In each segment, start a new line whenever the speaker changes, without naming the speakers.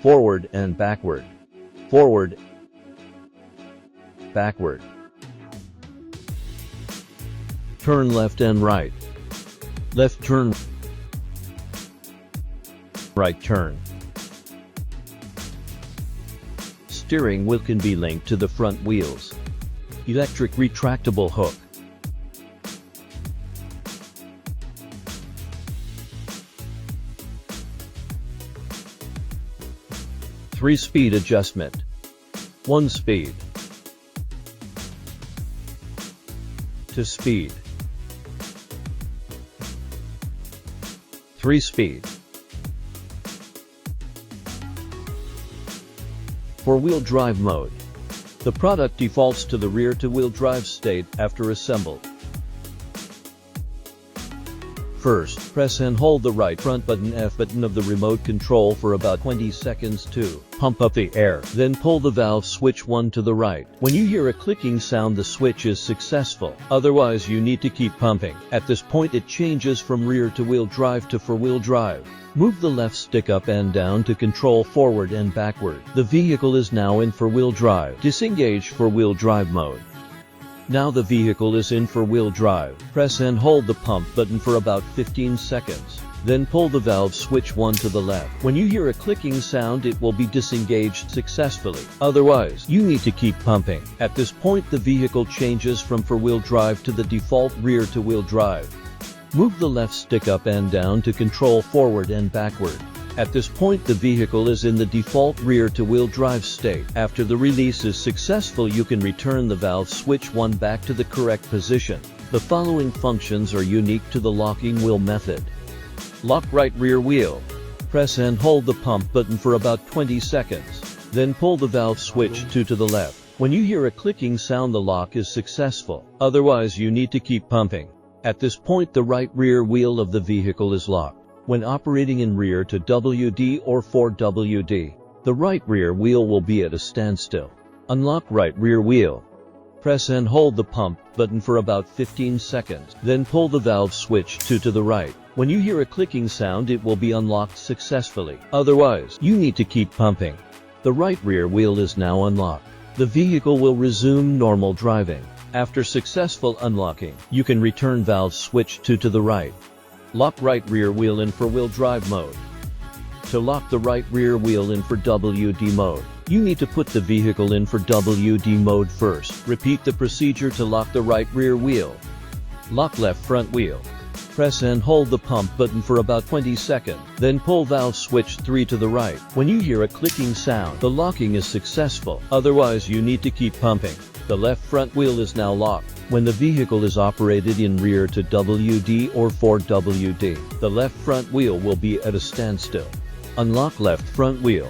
forward and backward, forward, backward. Turn left and right, left turn, right turn. Steering wheel can be linked to the front wheels. Electric retractable hook. Three-speed adjustment. 1 speed. 2 speed. 3 speed. 4-wheel drive mode. The product defaults to the rear-to-wheel drive state after assembled. First, press and hold the right front button F button of the remote control for about 20 seconds to pump up the air. Then pull the valve switch 1 to the right. When you hear a clicking sound, the switch is successful. Otherwise, you need to keep pumping. At this point, it changes from rear-to-wheel drive to 4-wheel drive. Move the left stick up and down to control forward and backward. The vehicle is now in 4-wheel drive. Disengage 4-wheel drive mode. Now the vehicle is in 4-wheel drive. Press and hold the pump button for about 15 seconds. Then pull the valve switch 1 to the left. When you hear a clicking sound, it will be disengaged successfully. Otherwise, you need to keep pumping. At this point, the vehicle changes from 4-wheel drive to the default rear-to-wheel drive. Move the left stick up and down to control forward and backward. At this point, the vehicle is in the default rear-to-wheel drive state. After the release is successful, you can return the valve switch 1 back to the correct position. The following functions are unique to the locking wheel method. Lock right rear wheel. Press and hold the pump button for about 20 seconds. Then pull the valve switch 2 to the left. When you hear a clicking sound, the lock is successful. Otherwise, you need to keep pumping. At this point, the right rear wheel of the vehicle is locked. When operating in rear to WD or 4WD, the right rear wheel will be at a standstill. Unlock right rear wheel. Press and hold the pump button for about 15 seconds. Then pull the valve switch 2 to the right. When you hear a clicking sound, it will be unlocked successfully. Otherwise, you need to keep pumping. The right rear wheel is now unlocked. The vehicle will resume normal driving. After successful unlocking, you can return valve switch 2 to the right. Lock right rear wheel in 4-wheel drive mode. To lock the right rear wheel in for WD mode, you need to put the vehicle in for WD mode first. Repeat the procedure to lock the right rear wheel. Lock left front wheel. Press and hold the pump button for about 20 seconds. Then pull valve switch 3 to the right. When you hear a clicking sound, the locking is successful. Otherwise, you need to keep pumping. The left front wheel is now locked. When the vehicle is operated in rear to WD or 4WD, the left front wheel will be at a standstill. Unlock left front wheel.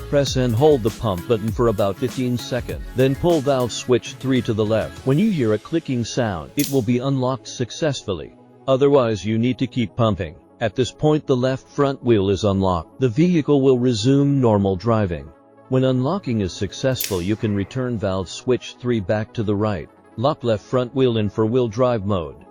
Press and hold the pump button for about 15 seconds. Then pull valve switch 3 to the left. When you hear a clicking sound, it will be unlocked successfully. Otherwise, you need to keep pumping. At this point, the left front wheel is unlocked. The vehicle will resume normal driving. When unlocking is successful, you can return valve switch 3 back to the right. Lock left front wheel in 4-wheel drive mode.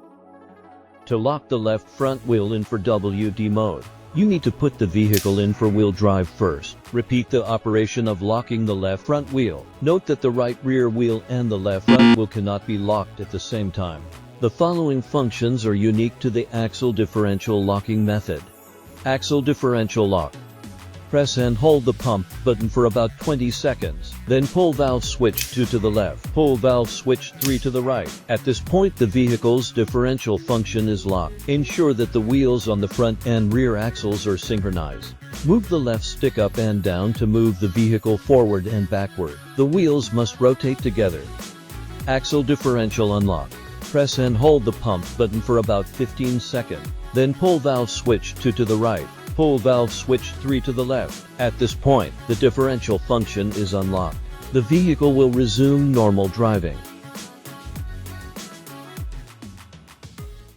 To lock the left front wheel in for WD mode, you need to put the vehicle in 4-wheel drive first. Repeat the operation of locking the left front wheel. Note that the right rear wheel and the left front wheel cannot be locked at the same time. The following functions are unique to the axle differential locking method. Axle differential lock. Press and hold the pump button for about 20 seconds. Then pull valve switch 2 to the left. Pull valve switch 3 to the right. At this point, the vehicle's differential function is locked. Ensure that the wheels on the front and rear axles are synchronized. Move the left stick up and down to move the vehicle forward and backward. The wheels must rotate together. Axle differential unlock. Press and hold the pump button for about 15 seconds. Then pull valve switch 2 to the right. Pull valve switch 3 to the left. At this point, the differential function is unlocked. The vehicle will resume normal driving.